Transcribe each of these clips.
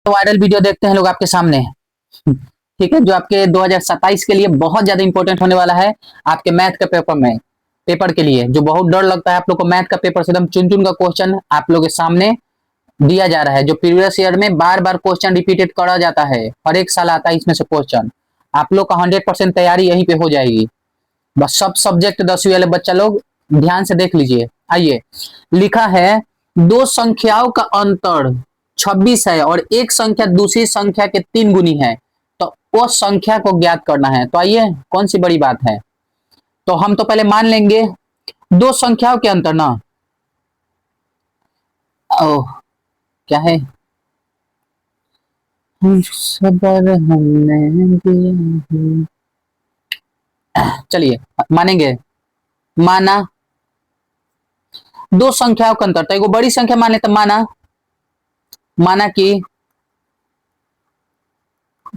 Viral video देखते हैं लोग आपके सामने, ठीक है, जो आपके 2027 के लिए बहुत ज्यादा इंपॉर्टेंट होने वाला है। आपके मैथ के पेपर के लिए जो बहुत डर लगता है आप लोग को, मैथ का पेपर से एकदम चुन चुन का क्वेश्चन आप लोग के सामने दिया जा रहा है। जो प्रीवियस ईयर में बार बार क्वेश्चन रिपीटेड करा जाता है, हर एक साल आता है इसमें से क्वेश्चन। आप लोग का 100% तैयारी यहीं पे हो जाएगी। बस सब सब्जेक्ट 10वीं वाले बच्चा लोग ध्यान से देख लीजिए। आइए, लिखा है दो संख्याओं का अंतर 26 है और एक संख्या दूसरी संख्या के 3 गुनी है, तो वो संख्या को ज्ञात करना है। तो आइए, कौन सी बड़ी बात है। तो हम तो पहले मान लेंगे दो संख्याओं के अंतर ना। ओह, क्या है, सबर हमने दिया। चलिए मानेंगे, माना दो संख्याओं का अंतर, तो एक बड़ी संख्या मान लेते, माना कि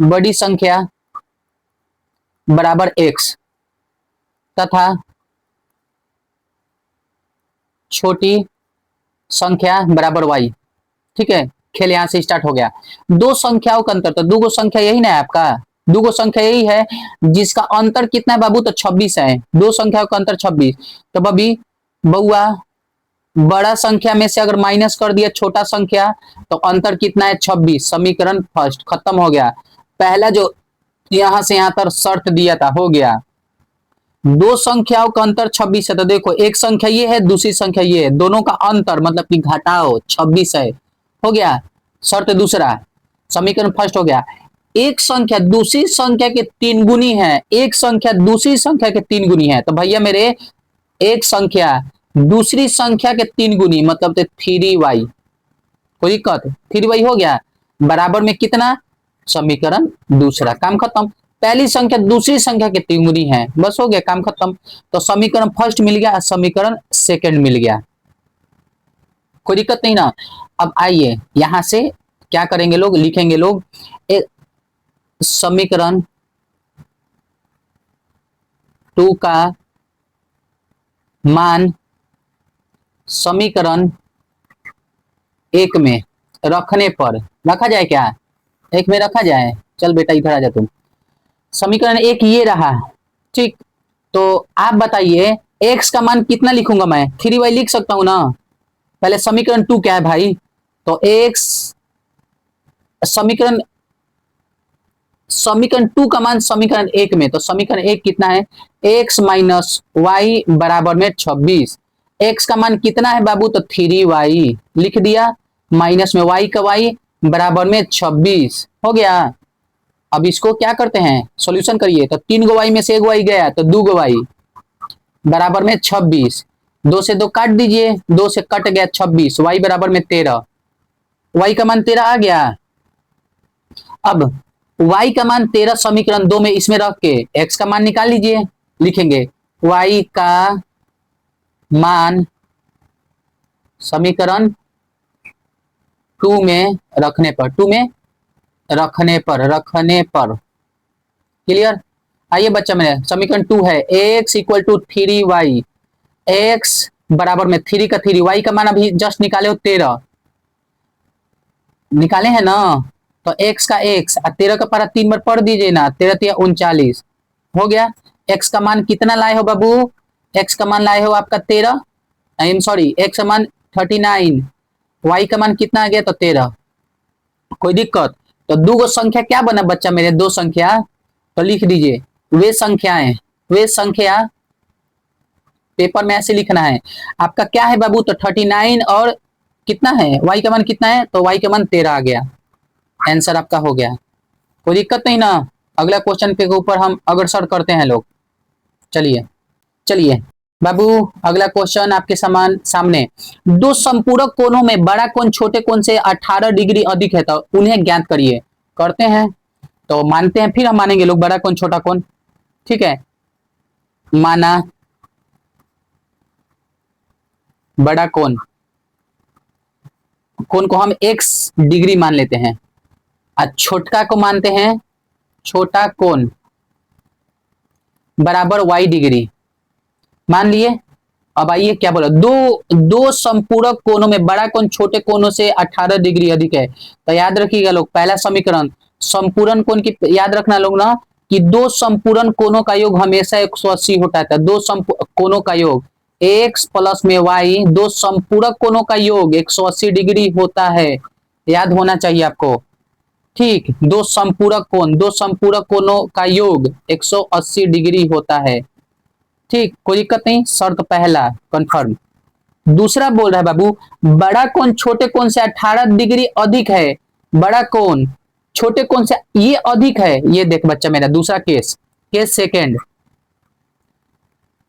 बड़ी संख्या बराबर x तथा छोटी संख्या बराबर y। ठीक है, खेल यहां से स्टार्ट हो गया। दो संख्याओं का अंतर, तो दो संख्या यही ना है आपका, दो संख्या यही है जिसका अंतर कितना है बाबू, तो 26 है। दो संख्याओं का अंतर 26, तो बबी बउआ बड़ा संख्या में से अगर माइनस कर दिया छोटा संख्या तो अंतर कितना है, 26। समीकरण फर्स्ट खत्म हो गया। पहला जो यहां से यहां तक शर्त दिया था हो गया। दो संख्याओं का अंतर 26 है, तो देखो एक संख्या ये है दूसरी संख्या ये है, दोनों का अंतर मतलब कि घटाओ 26 है, हो गया शर्त दूसरा। समीकरण फर्स्ट हो गया। एक संख्या दूसरी संख्या के 3 गुनी है, एक संख्या दूसरी संख्या के 3 गुनी है, तो भैया मेरे एक संख्या दूसरी संख्या के 3 गुनी मतलब 3y। कोई दिक्कत, 3y हो गया बराबर में कितना, समीकरण दूसरा, काम खत्म। पहली संख्या दूसरी संख्या के 3 गुनी है, बस हो गया काम खत्म। तो समीकरण फर्स्ट मिल गया, समीकरण सेकंड मिल गया, कोई दिक्कत नहीं ना। अब आइए यहां से क्या करेंगे लोग, लिखेंगे लोग समीकरण 2 का मान समीकरण 1 में रखने पर, रखा जाए क्या, 1 में रखा जाए, चल बेटा इधर आ जा तुम। समीकरण 1 ये रहा, ठीक। तो आप बताइए x का मान कितना लिखूंगा मैं, 3y लिख सकता हूं ना। पहले समीकरण 2 क्या है भाई, तो x समीकरण 2 का मान समीकरण 1 में, तो समीकरण 1 कितना है, x माइनस वाई बराबर में 26। x का मान कितना है बाबू, तो 3y लिख दिया, माइनस में y का y बराबर में 26 हो गया। अब इसको क्या करते हैं, सॉल्यूशन करिए, तो 3 गो y में से 1 y गया तो 2 गो y बराबर में 26। 2 से 2 काट दीजिए, 2 से कट गया 26, y बराबर में 13, y का मान 13 आ गया। अब y का मान 13 समीकरण 2 में इसमें रख के x का मान निकाल लीजिए, लिखेंगे y का मान समीकरण 2 में रखने पर, 2 में रखने पर क्लियर। आइए बच्चा मेरे, समीकरण 2 है x equal to 3y, x बराबर में 3 का 3, y का मान अभी जस्ट निकाले हो 13 निकाले हैं ना, तो x का x 13 का पारा 3 बार पढ़ दीजिए ना, 13 3 39 हो गया। x का मान कितना लाए हो बाबू, x का मान लाए हो आपका 13, आई एम सॉरी x का मान 39, y का मान कितना आ गया, तो 13, कोई दिक्कत। तो दो गो संख्या क्या बना बच्चा मेरे, दो संख्या, तो लिख दीजिए वे संख्याएं, वे संख्या पेपर में ऐसे लिखना है आपका क्या है बाबू, तो 39 और कितना है, y का मान कितना है, तो y का मान 13 आ गया, आंसर आपका हो गया, कोई दिक्कत नहीं ना। अगला क्वेश्चन के ऊपर हम अग्रसर करते हैं लोग। चलिए चलिए बाबू, अगला क्वेश्चन आपके सामने, दो संपूरक कोणों में बड़ा कोण छोटे कोण से 18 डिग्री अधिक है, तो उन्हें ज्ञात करिए। करते हैं, तो मानते हैं, फिर हम मानेंगे लोग बड़ा कोण छोटा कोण, ठीक है। माना बड़ा कोण, कोण को हम x डिग्री मान लेते हैं, और छोटका को मानते हैं छोटा कोण बराबर y डिग्री, मान लिए। अब आइए क्या बोला, दो दो संपूरक कोणों में बड़ा कोण छोटे कोणों से 18 डिग्री अधिक है। तो याद रखिएगा लोग, पहला समीकरण संपूर्ण कोण की याद रखना लोग ना, कि दो संपूर्ण कोणों का योग हमेशा 180 होता था। दो कोणों का योग x प्लस में y, दो संपूरक कोणों का योग 180 डिग्री होता है, याद होना चाहिए आपको। ठीक, दो संपूरक कोणों का योग 180 डिग्री होता है। ठीक, कोई दिक्कत नहीं, शर्त पहला कंफर्म। दूसरा बोल रहा है बाबू, बड़ा कोण छोटे कोण से 18 डिग्री अधिक है। बड़ा कोण छोटे कोण से ये अधिक है, ये देख बच्चा मेरा दूसरा केस, केस सेकेंड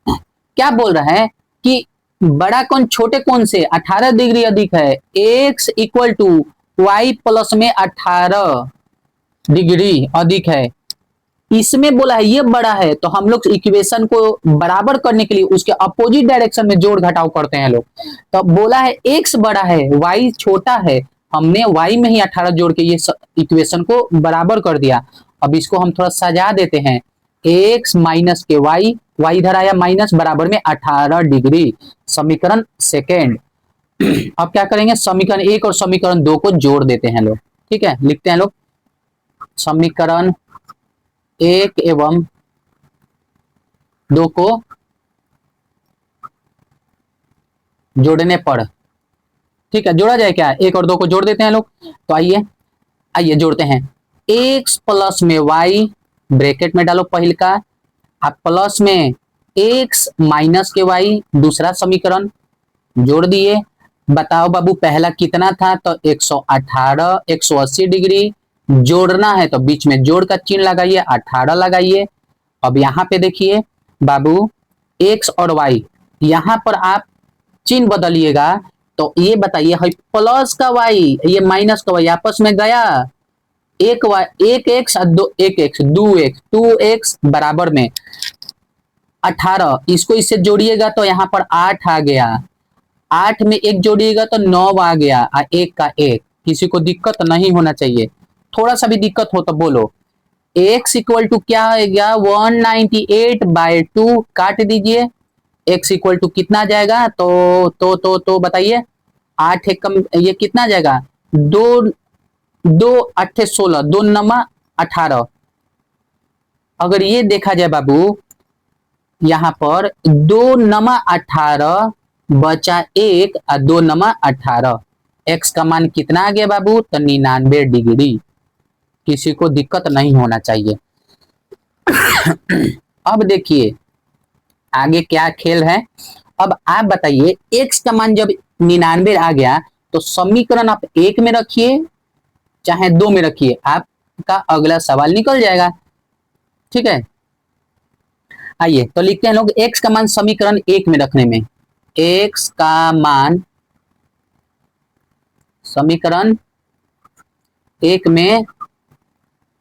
क्या बोल रहा है कि बड़ा कोण छोटे कोण से 18 डिग्री अधिक है, x equal to Y plus में 18 डिग्री अधिक है। इसमें बोला है ये बड़ा है, तो हम लोग इक्वेशन को बराबर करने के लिए उसके अपोजिट डायरेक्शन में जोड़ घटाव करते हैं लोग। तो बोला है x बड़ा है y छोटा है, हमने y में ही 18 जोड़ के ये इक्वेशन को बराबर कर दिया। अब इसको हम थोड़ा सजा देते हैं, x माइनस के y, y इधर आया माइनस, बराबर में 18 डिग्री, समीकरण सेकेंड। अब क्या करेंगे, समीकरण 1 और समीकरण 2 को जोड़ देते हैं लोग। ठीक है, लिखते हैं लोग, समीकरण 1 एवं 2 को जोड़ने पर, ठीक है, जोड़ा जाए क्या, 1 और 2 को जोड़ देते हैं लोग। तो आइए आइए जोड़ते हैं, x प्लस में y, ब्रैकेट में डालो पहले का, आप प्लस में x माइनस के y, दूसरा समीकरण जोड़ दिए। बताओ बाबू पहला कितना था, तो 118, 180 डिग्री जोड़ना है तो बीच में जोड़ का चिन्ह लगाइए, 18 लगाइए। अब यहाँ पे देखिए बाबू, x और y, यहाँ पर आप चिन्ह बदलिएगा, तो ये बताइए प्लस का y ये माइनस का y आपस में गया, एक y एक x दो एक x, टू एक्स बराबर में 18, इसको इससे जोड़िएगा तो यहाँ पर 8 आ गया, 8 में एक जोड़िएगा तो 9 आ गया, एक का एक। किसी को दिक्कत नहीं होना चाहिए, थोड़ा सा भी दिक्कत हो तो बोलो। x इक्वल टू क्या हो गया, 198/2, काट दीजिए, x इक्वल टू कितना जाएगा, तो बताइए, 8 एक कम, ये कितना जाएगा, दो दो 8 16, दो नमा 18। अगर ये देखा जाए बाबू, यहाँ पर 2 नमा 18 बचा 1 और 2 नमा 18, x का मान कितना आ गया बाबू, तो 99 डिग्री। किसी को दिक्कत नहीं होना चाहिए। अब देखिए आगे क्या खेल है। अब आप बताइए, x का मान जब 99 आ गया, तो समीकरण आप 1 में रखिए चाहे 2 में रखिए, आपका अगला सवाल निकल जाएगा। ठीक है, आइए तो लिखते हैं लोग, x का मान समीकरण 1 में रखने में, x का मान समीकरण 1 में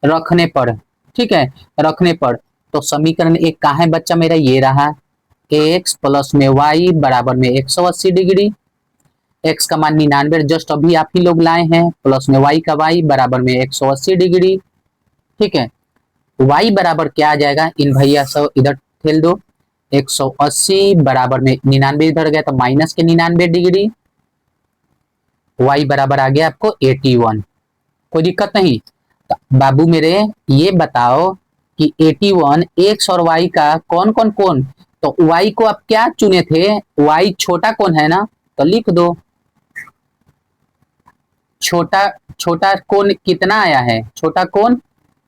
रखने पर, ठीक है, रखने पर, तो समीकरण 1 कहाँ है बच्चा मेरा, ये रहा, x प्लस में y बराबर में 180 डिग्री, x का मान 99 जस्ट अभी आप ही लोग लाए हैं, प्लस में y का y बराबर में 180 डिग्री। ठीक है, y बराबर क्या आ जाएगा, इन भैया सब इधर ठेल दो, 180 बराबर में 99 इधर गया तो माइनस के 99 डिग्री, y बराबर आ गया आपको 81। कोई दिक्कत नहीं। तो बाबू मेरे ये बताओ कि 81 x और y का कौन कौन कोण, तो y को आप क्या चुने थे, y छोटा कोण है ना, तो लिख दो, छोटा छोटा कोण कितना आया है, छोटा कोण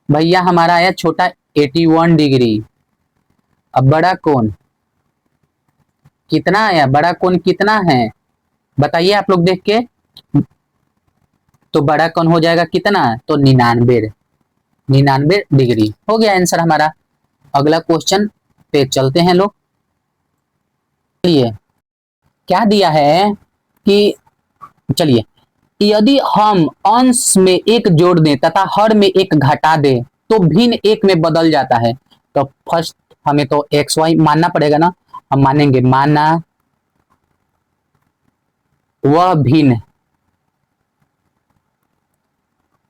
भैया हमारा आया छोटा 81 डिग्री। अब बड़ा कोण कितना आया, बड़ा कोण कितना है बताइए आप लोग देख के, तो बड़ा कोण हो जाएगा कितना, तो 99 डिग्री हो गया आंसर हमारा। अगला क्वेश्चन पे चलते हैं लोग। चलिए क्या दिया है कि, चलिए, यदि हम अंश में एक जोड़ दें तथा हर में एक घटा दें तो भिन्न एक में बदल जाता है। तो फर्स्ट हमें तो एक्स वाई मानना पड़ेगा ना, हम मानेंगे, माना वह भिन्न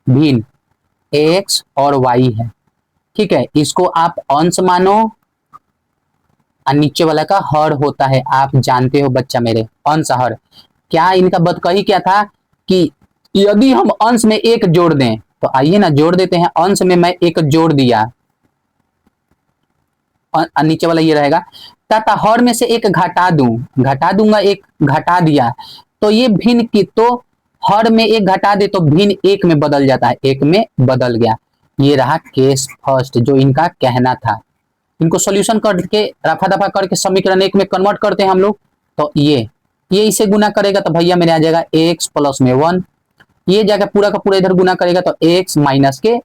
भिन्न एक्स और वाई है। ठीक है, इसको आप अंश मानो और नीचे वाला का हर होता है, आप जानते हो बच्चा मेरे, अंश हर। क्या इनका बतकही क्या था कि यदि हम अंश में एक जोड़ दें, तो आइए ना जोड़ देते हैं। अंश में मैं एक जोड़ दिया, नीचे वाला ये रहेगा, तथा हर में से एक घटा घटा दूंगा, एक घटा दिया, तो ये भिन्न की, तो हर में एक घटा दे तो भिन्न एक में बदल जाता है, एक में बदल गया। ये रहा केस फर्स्ट जो इनका कहना था। इनको सॉल्यूशन करके रफा दफा करके समीकरण एक में कन्वर्ट करते हैं हम लोग। तो ये इसे गुना करेगा तो भैया मेरे आ जाएगा एक्स प्लस में 1, ये जाकर पूरा का पूरा इधर गुना करेगा तो एक्स माइनस के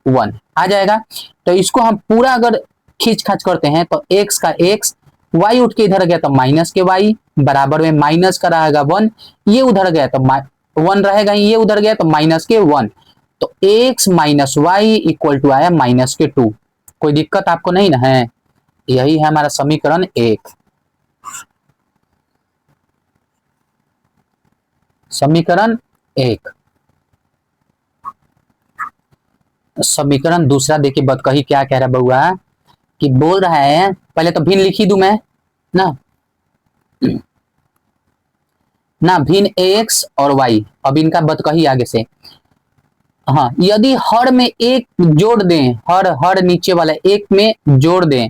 1 आ जाएगा। तो इसको हम पूरा अगर खींच खाच करते हैं तो एक्स का एक्स, वाई उठ के इधर गया तो माइनस के वाई, बराबर में माइनस का रहेगा 1, ये उधर गया तो 1 रहेगा, ये उधर गया तो माइनस के 1, तो X minus Y equal to आया माइनस के 2। कोई दिक्कत आपको नहीं ना है? यही है हमारा समीकरण 1। समीकरण 1। समीकरण दूसरा देखिए बतकही क्या कह रहा बउआ, कि बोल रहा है, पहले तो भिन्न लिखी दूं मैं ना, भिन्न एक्स और वाई। अब इनका बतकही आगे से, हाँ, यदि हर में एक जोड़ दें, हर नीचे वाला एक में जोड़ दें,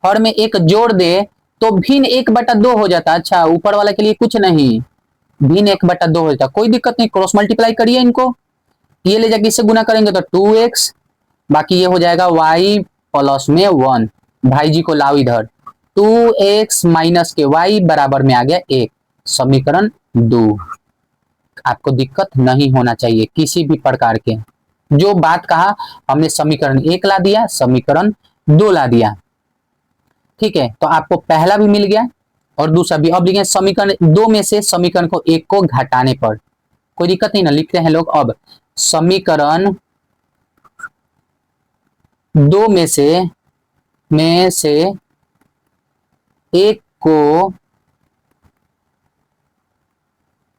हर में एक जोड़ दे तो भिन्न 1/2 हो जाता। अच्छा, ऊपर वाला के लिए कुछ नहीं, भिन्न 1/2 हो जाता, कोई दिक्कत नहीं। क्रॉस मल्टीप्लाई करिए इनको, ये ले जाके इससे गुना करेंगे तो 2x, बाकी ये हो जाएगा y प्लस में 1, भाई जी को लाओ इधर, 2x माइनस के y बराबर में आ गया 1। समीकरण 2। आपको दिक्कत नहीं होना चाहिए किसी भी प्रकार के, जो बात कहा हमने समीकरण 1 ला दिया, समीकरण 2 ला दिया, ठीक है। तो आपको पहला भी मिल गया और दूसरा भी। अब लिखें समीकरण 2 में से समीकरण को 1 को घटाने पर, कोई दिक्कत नहीं ना, लिखते हैं लोग। अब समीकरण 2 में से 1 को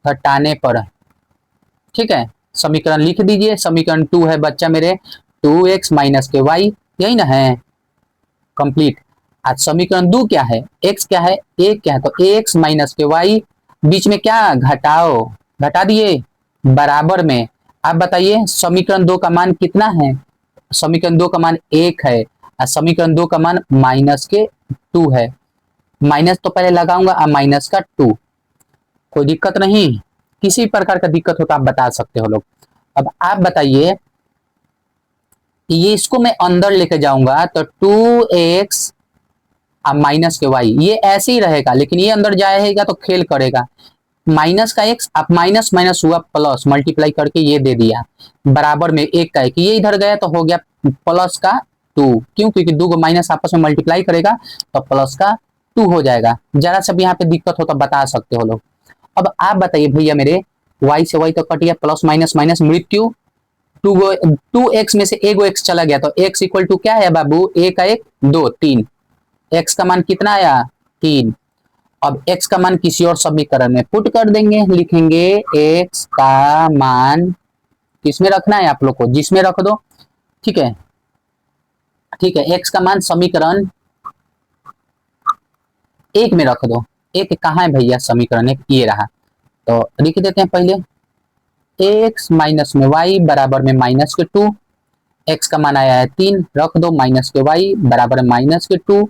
घटाने पर, ठीक है, समीकरण लिख दीजिए। समीकरण 2 है बच्चा मेरे 2x माइनस के y, यही ना है, कंप्लीट। आज समीकरण 2 क्या है, x क्या है, 1 क्या है, तो x माइनस के y, बीच में क्या घटाओ, घटा दिए, बराबर में। आप बताइए समीकरण 2 का मान कितना है? समीकरण 2 का मान 1 है और समीकरण 2 का मान माइनस के 2 है। माइनस तो पहले लगाऊंगा और माइनस का 2, कोई दिक्कत नहीं। किसी प्रकार का दिक्कत हो तो आप बता सकते हो लोग। अब आप बताइए, ये इसको मैं अंदर लेके जाऊंगा तो 2x माइनस के y, ये ऐसे ही रहेगा, लेकिन ये अंदर जाएगा तो खेल करेगा। माइनस का x, आप माइनस माइनस हुआ प्लस, मल्टीप्लाई करके ये दे दिया, बराबर में 1 का 1, ये इधर गया तो हो गया प्लस का 2। क्यों? क्योंकि दो माइनस आपस में मल्टीप्लाई करेगा तो प्लस का 2 हो जाएगा। जरा सा भी यहाँ पे दिक्कत हो तो बता सकते हो लोग। अब आप बताइए भैया मेरे, y से y तो कट गया, प्लस माइनस माइनस मृत्यु, 2x में से एगो x चला गया तो x इक्वल टू क्या है बाबू, 1 का 1 2, 3, x का मान कितना आया 3। अब x का मान किसी और समीकरण में पुट कर देंगे, लिखेंगे x का मान किसमें रखना है आप लोग को, जिसमें रख दो, ठीक है, ठीक है, x का मान समीकरण 1 में रख दो। 1 कहाँ है भैया, समीकरण 1 ये रहा, तो लिख देते हैं पहले x माइनस में y बराबर में माइनस के 2, x का मान आया है 3, रख दो, माइनस के y बराबर है माइनस के 2,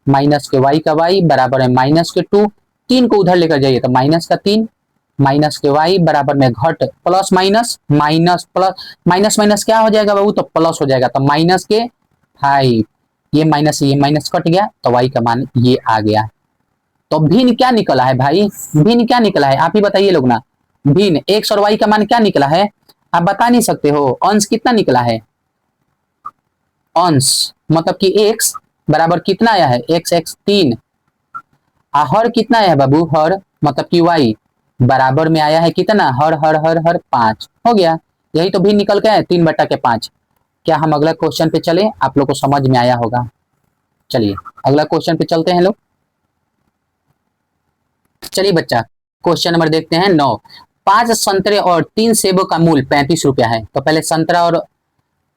माइनस के y का y बराबर है माइनस के 2, 3 को उधर लेकर जाइए तो माइनस का 3, माइनस के y बराबर में घट plus minus, minus plus, minus minus क्या हो जाएगा बाबू, तो प्लस हो जाएगा, तो माइनस के 5, ये माइनस कट गया तो y का मान ये आ गया। तो भिन्न क्या निकला है भाई, भिन्न क्या निकला है, आप ही बताइए लोग ना। भिन्न x और y का मान क्या निकला है, आप बता नहीं सकते हो। अंश कितना निकला है, अंश मतलब कि x बराबर कितना आया है, x x 3, हर कितना आया है बाबू, हर मतलब कि y बराबर में आया है कितना, हर हर हर हर 5 हो गया। यही तो भिन्न निकल के है 3/5। क्या हम अगला क्वेश्चन पे चले, आप लोग को समझ में आया होगा। चलिए अगला क्वेश्चन पे चलते हैं लोग। चलिए बच्चा क्वेश्चन नंबर देखते हैं 9। 5 संतरे और 3 सेबों का मूल्य 35 रुपया है। तो पहले संतरा और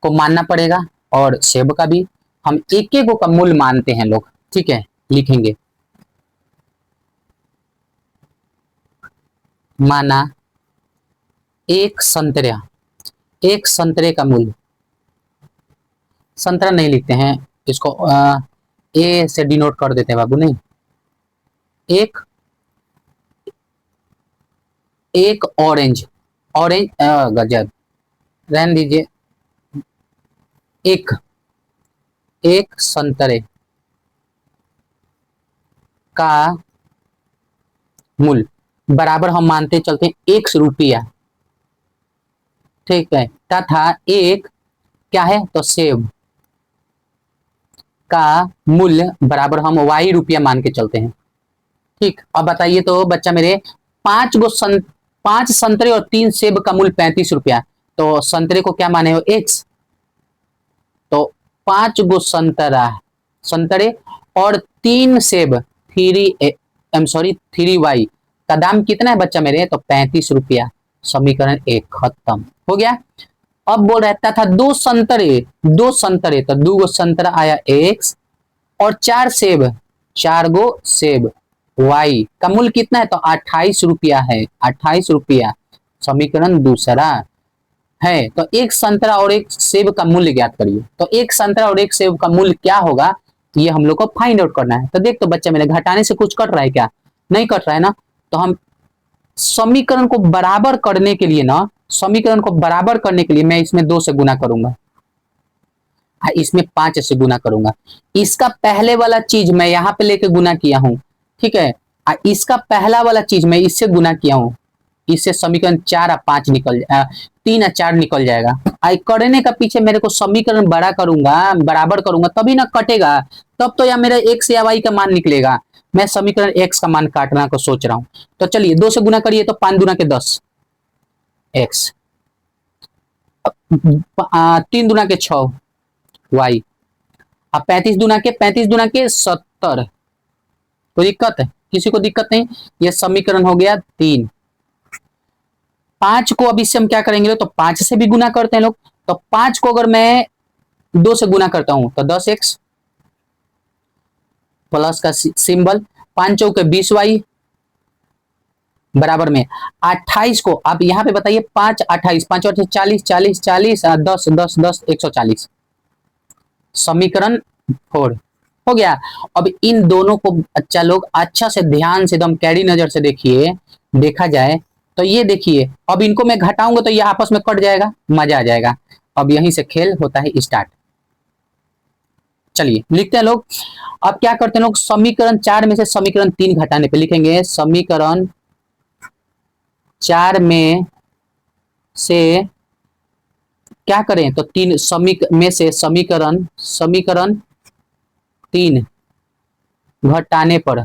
को मानना पड़ेगा और सेब का भी, हम एक एक का मूल्य मानते हैं लोग, ठीक है। लिखेंगे। माना एक संतरे का मूल्य, संतरा नहीं लिखते हैं इसको, ए से डिनोट कर देते हैं बाबू, नहीं, एक ऑरेंज, गजब, रहने दीजिए, एक संतरे का मूल्य बराबर हम मानते चलते हैं 1 रुपया, ठीक है, तथा एक क्या है तो सेब का मूल्य बराबर हम y रुपया मान के चलते हैं। ठीक, अब बताइए तो बच्चा मेरे, 5 संतरे और 3 सेब का मूल्य 35 रुपया, तो संतरे को क्या माने हो x, तो 5 संतरे और 3 सेब 3y का दाम कितना है बच्चा मेरे, तो 35 रुपया। समीकरण 1 खत्म हो गया। अब बोल रहता था 2 संतरे तो 2 संतरा आया x और 4 सेब, 4 सेब y का मूल्य कितना है, तो 28 रुपया है, 28 रुपया। समीकरण दूसरा है, तो एक संतरा और एक सेब का मूल्य ज्ञात करिए। तो एक संतरा और एक सेब का मूल्य क्या होगा, ये हम लोग को फाइंड आउट करना है। तो देख तो बच्चा मेरे, घटाने से कुछ कट रहा है क्या, नहीं कट रहा है ना, तो हम समीकरण को बराबर करने के लिए मैं इसमें 2 से गुना करूंगा, इसमें 5 से गुना करूंगा। इसका पहले वाला चीज मैं यहाँ पे लेके गुना किया हूं, ठीक है, इसका पहला वाला चीज मैं इससे गुना किया हूं, इससे समीकरण 4 और 5 3 और 4 निकल जाएगा। करने का पीछे मेरे को समीकरण बड़ा करूंगा, बराबर करूंगा, तभी ना कटेगा, तब तो या मेरा x या y का मान निकलेगा। मैं समीकरण x का मान काटना को सोच रहा हूं, तो चलिए 2 से गुना करिए, तो 5 दूना के 10 x, 3 दूना के 6 y, अब 35 दूना के 70। कोई दिक्कत है, किसी को दिक्कत नहीं, ये समीकरण हो गया 3। 5 को अब इससे हम क्या करेंगे, तो 5 से भी गुना करते हैं लोग, तो 5 को अगर मैं 2 से गुना करता हूं तो 10x प्लस का सिंबल, 5 चौके 20y बराबर में 28 को, आप यहां पे बताइए 5 28 5 और 40 40 40 10 10 10 140। समीकरण 4 हो गया। अब इन दोनों को अच्छा लोग अच्छा से ध्यान से एकदम कैडी नजर से देखिए, देखा जाए तो ये देखिए, अब इनको मैं घटाऊंगा तो ये आपस में कट जाएगा, मजा आ जाएगा। अब यहीं से खेल होता है स्टार्ट। चलिए लिखते हैं लोग, अब क्या करते हैं लोग, समीकरण 4 में से समीकरण 3 घटाने पे लिखेंगे, समीकरण 4 में से क्या करें, तो 3 में से समीकरण 3 घटाने पर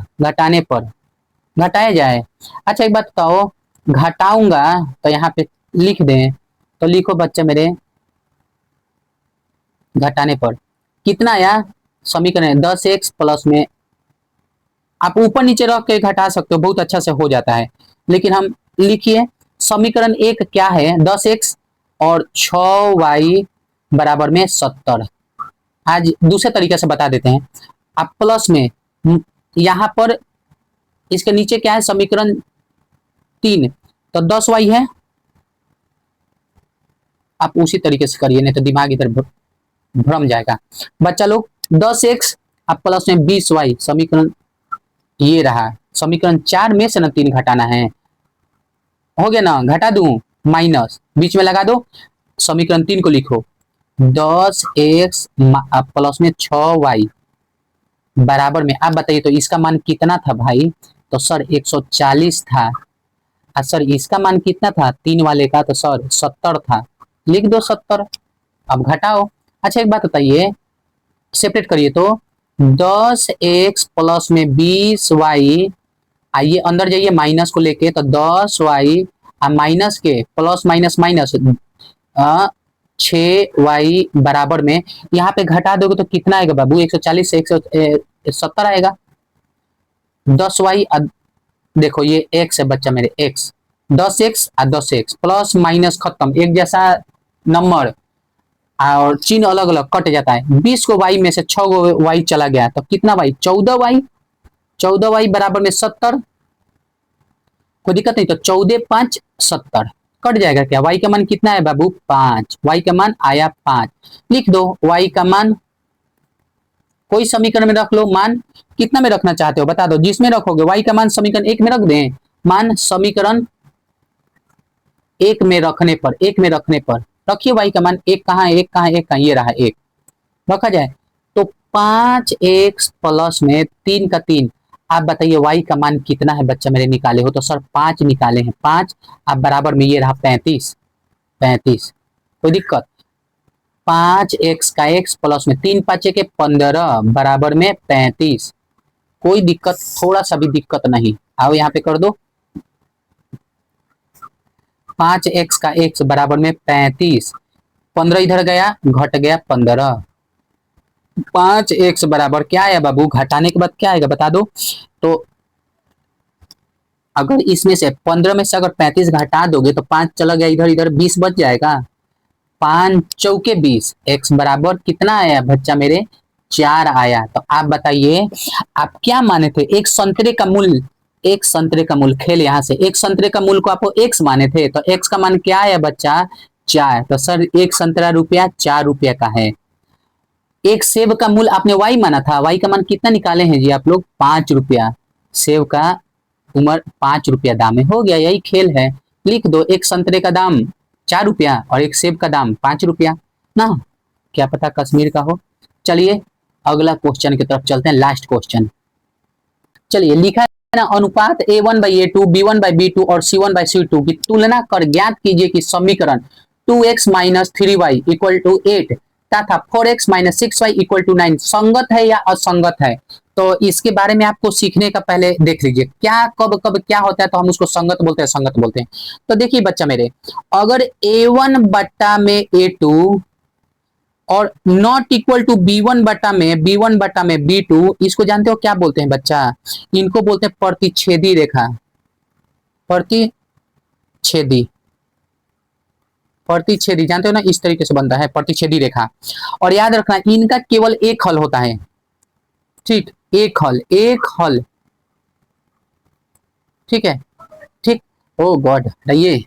घटाया जाए। अच्छा एक बात बताओ, घटाऊंगा तो यहाँ पे लिख दें, तो लिखो बच्चे मेरे, घटाने पर कितना आया, समीकरण 10x प्लस में, आप ऊपर नीचे रख के घटा सकते हो, बहुत अच्छा से हो जाता है, लेकिन हम लिखिए समीकरण 1 क्या है, 10x और 6y बराबर में 70। आज दूसरे तरीके से बता देते हैं, आप प्लस में यहां पर इसके नीचे क्या है, समीकरण 3 तो 10y है, आप उसी तरीके से करिए, नहीं तो दिमाग इधर भ्रम जाएगा बच्चा लोग। 10x आप प्लस में 20y, समीकरण ये रहा, समीकरण 4 में से ना 3 घटाना है, हो गया ना, घटा दूं, माइनस बीच में लगा दो, समीकरण 3 को लिखो, 10x प्लस में 6y बराबर में, आप बताइए तो इसका मान कितना था भाई, तो सर 140 था, सर इसका मान कितना था 3 वाले का, तो सर 70 था, लिख दो 70। अब घटाओ। अच्छा एक बात बताइए, सेपरेट करिए, तो 10x प्लस में 20y, आइए अंदर जाइए माइनस को लेके, तो 10y माइनस के प्लस माइनस माइनस 6y बराबर में, यहाँ पे घटा दोगे तो कितना आएगा बाबू, 140 से 170 आएगा। 10y देखो ये x है बच्चा मेरे, x 10x और 10x प्लस माइनस खत्म, एक जैसा नंबर और चिन्ह अलग अलग कट जाता है। 20 को y में से 6 को y चला गया, तो कितना y, 14y, 14y बराबर में 70, कोई दिक्कत नहीं। तो 14 5 70 कट जाएगा क्या? y का मान कितना है बाबू? 5। y का मान आया 5। लिख दो y का मान, कोई समीकरण में रख लो। मान कितना में रखना चाहते हो बता दो, जिसमें रखोगे y का मान समीकरण 1 में रख दें। मान समीकरण 1 में रखने पर, 1 में रखने पर रखिए y का मान। 1 कहाँ है? 1 कहाँ है? 1 कहाँ? ये रहा 1, रखा जाए तो 5x प्लस में 3 का 3। आप बताइए y का मान कितना है बच्चा मेरे? निकाले हो तो सर 5 निकाले हैं, 5। आप बराबर में ये रहा 35, 35। कोई दिक्कत? 5x का x प्लस में 3 5 के 15 बराबर में 35। कोई दिक्कत? थोड़ा सा भी दिक्कत नहीं। आओ यहाँ पे कर दो। 5x का x बराबर में 35, 15 इधर गया, घट गया 15। 5x बराबर क्या है बाबू? घटाने के बाद क्या आएगा बता दो। तो अगर इसमें से 15 में से अगर 35 घटा दोगे तो 5 चला गया इधर, इधर 20 बच जाएगा। 5 चौके 20। x बराबर कितना आया बच्चा मेरे? 4 आया। तो आप बताइए आप क्या माने थे? एक संतरे का मूल्य, एक संतरे का मूल्य, खेल यहाँ से, एक संतरे का मूल्य को आपको x माने थे, तो x का मान क्या है बच्चा? 4। तो सर एक संतरा रुपया 4 रुपया का है। एक सेब का मूल्य आपने y माना था, y का मान कितना निकाले हैं जी आप लोग? 5 रुपया। सेब का उम्र 5 रुपया दाम है, हो गया, यही खेल है। लिख दो एक संतरे का दाम 4 रुपया और एक सेब का दाम 5 रुपया ना, क्या पता कश्मीर का हो। चलिए अगला क्वेश्चन की तरफ चलते हैं, लास्ट क्वेश्चन। चलिए लिखा है ना, अनुपात a1 by a2, b1 by b2 और c1 by c2 की तुलना कर ज्ञात कीजिए कि समीकरण 2x minus 3y equal to 8 तथा 4x minus 6y equal to 9 संगत है या असंगत है। तो इसके बारे में आपको सीखने का पहले देख लीजिए क्या कब कब क्या होता है, तो हम उसको संगत बोलते हैं, संगत बोलते हैं। तो देखिए बच्चा मेरे, अगर a1 बट्टा में a2 और नॉट इक्वल टू b1 बटा में b2, इसको जानते हो क्या बोलते हैं बच्चा? इनको बोलते हैं प्रतिच्छेदी रेखा। प्रतिच्छेदी, प्रतिच्छेदी जानते हो ना, इस तरीके से बनता है प्रतिच्छेदी रेखा। और याद रखना इनका केवल एक हल होता है, ठीक, एक हल, एक हल, ठीक है, ठीक। ओ गॉड ये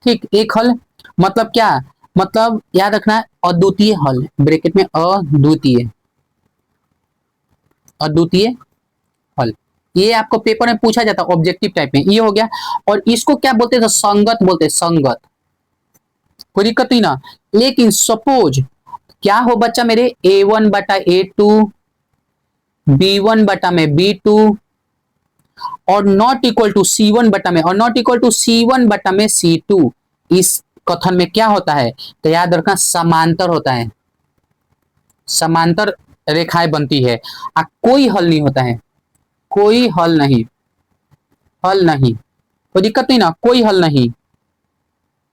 ठीक, एक हल मतलब क्या? मतलब याद रखना अद्वितीय हल, ब्रैकेट में अद्वितीय, अद्वितीय हल। ये आपको पेपर में पूछा जाता है ऑब्जेक्टिव टाइप में, ये हो गया। और इसको क्या बोलते हैं? संगत बोलते हैं, संगत। कोई दिक्कत नहीं ना। लेकिन सपोज क्या हो बच्चा मेरे, a1 बटा a2, b1 बटा में b2 और नॉट इक्वल टू c1 बटा में, और नॉट इक्वल टू c1 बटा में c2, इस कथन में क्या होता है? तो याद रखना समांतर होता है, समांतर रेखाएं बनती है। कोई हल नहीं होता है, कोई हल नहीं, हल नहीं, कोई दिक्कत नहीं ना, कोई हल नहीं,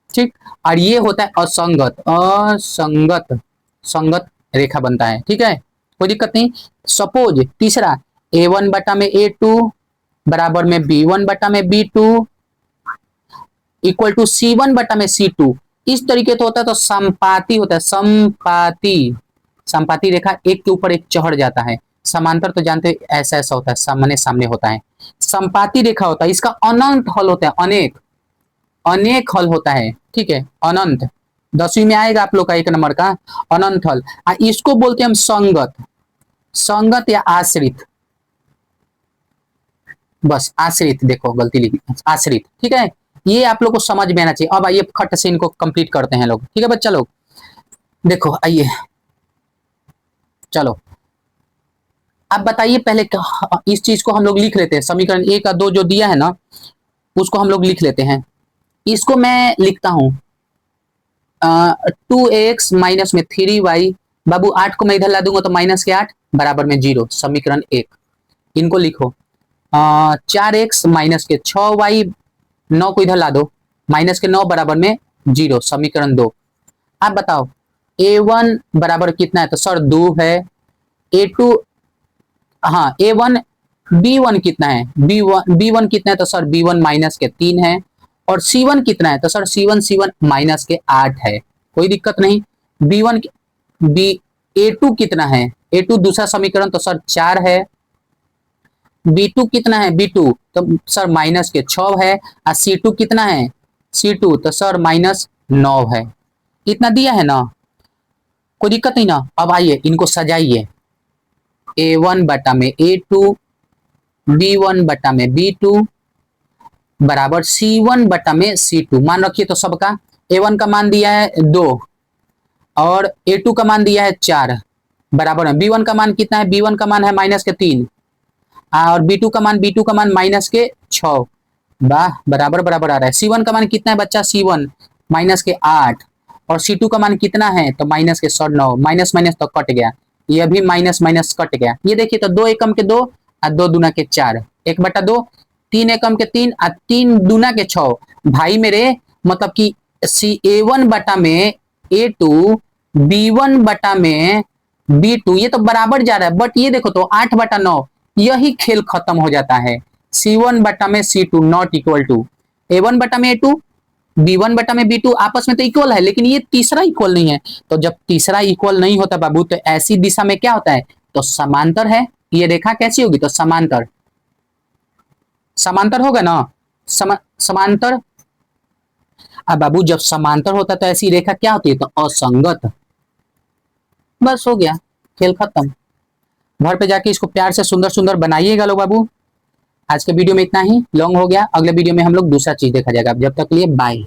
ठीक। और ये होता है असंगत, असंगत, संगत रेखा बनता है, ठीक है, कोई दिक्कत नहीं। सपोज तीसरा a1 बटा में a2 बराबर में b1 बटा में b2 इक्वल टू c1 बटा में c2, इस तरीके से होता है। तो संपाती होता है, संपाती, संपाती रेखा एक के ऊपर एक चढ़ जाता है। समांतर तो जानते हो ऐसा ऐसा होता है, सामने सामने होता है। संपाती रेखा होता है, इसका अनंत हल होता है, अनेक, अनेक हल होता है, ठीक है, अनंत। 10वीं में आएगा आप लोग का 1 नंबर का अनंत हल। इसको बोलते हैं हम संगत, संगत या आश्रित, बस आश्रित, देखो गलती लिखी, आश्रित, ठीक है। ये आप लोग को समझ में आना चाहिए। अब आइए खट से इनको कंप्लीट करते हैं लोग, ठीक है बच्चा लोग। देखो आइए, चलो अब बताइए पहले इस चीज को हम लोग लिख लेते हैं, समीकरण 1 और 2 जो दिया है ना उसको हम लोग लिख लेते हैं। इसको मैं लिखता हूं 2x माइनस में 3y, बाबू 8 को मैं इधर ला दूंगा तो माइनस के 8 बराबर में 0, समीकरण 1। इनको लिखो 4x माइनस के 6y, 9 को इधर ला दो, माइनस के 9 बराबर में 0, समीकरण 2। आप बताओ a1 बराबर कितना है? तो सर 2 है। a2, हाँ a1, b1 कितना है? b1 कितना है? तो सर b1 माइनस के 3 है। और c1 कितना है? तो सर c1 माइनस के 8 है, कोई दिक्कत नहीं। b1 a2 कितना है? a2 दूसरा समीकरण तो सर 4 है। B2 कितना है B2, तो सर माइनस के 6 है, और C2 कितना है C2, तो सर -9 है। इतना दिया है ना, कोई दिक्कत नहीं ना। अब आइए इनको सजाइए, A1 बटा में A2, B1 बटा में B2 बराबर C1 बटा में C2। मान रखिए तो सबका A1 का मान दिया है 2 और A2 का मान दिया है 4 बराबर है। B1 का मान कितना है, B1 का मान है -3 और B2 का मान -6। वाह, बराबर बराबर आ रहा है। C1 का मान कितना है बच्चा, C1 -8 और C2 का मान कितना है, तो -9, माइनस माइनस तो कट गया, ये भी माइनस माइनस कट गया। ये देखिए तो 2 एकम के 2 और 2 दूना के 4, 1/2, 3 एकम के 3 और 3 दूना के 6। भाई मेरे मतलब कि A1 बटा में A2, B1 बटा में B2 ये तो बराबर जा रहा है, बट ये देखो तो 8/9, यही खेल खत्म हो जाता है। C1 बटा में C2 not equal to A1 बटा में A2, B1 बटा में B2 आपस में तो इक्वल है, लेकिन ये तीसरा इक्वल नहीं है। तो जब तीसरा इक्वल नहीं होता बाबू, तो ऐसी दिशा में क्या होता है, तो समांतर है। ये रेखा कैसी होगी, तो समांतर, समांतर होगा ना, समांतर। अब बाबू जब समांतर होता है तो ऐसी रेखा क्या होती है, तो असंगत। बस हो गया, खेल खत्म। घर पे जाके इसको प्यार से सुंदर सुंदर बनाइएगा लो बाबू। आज के वीडियो में इतना ही, लॉन्ग हो गया। अगले वीडियो में हम लोग दूसरा चीज देखा जाएगा। जब तक के लिए बाय।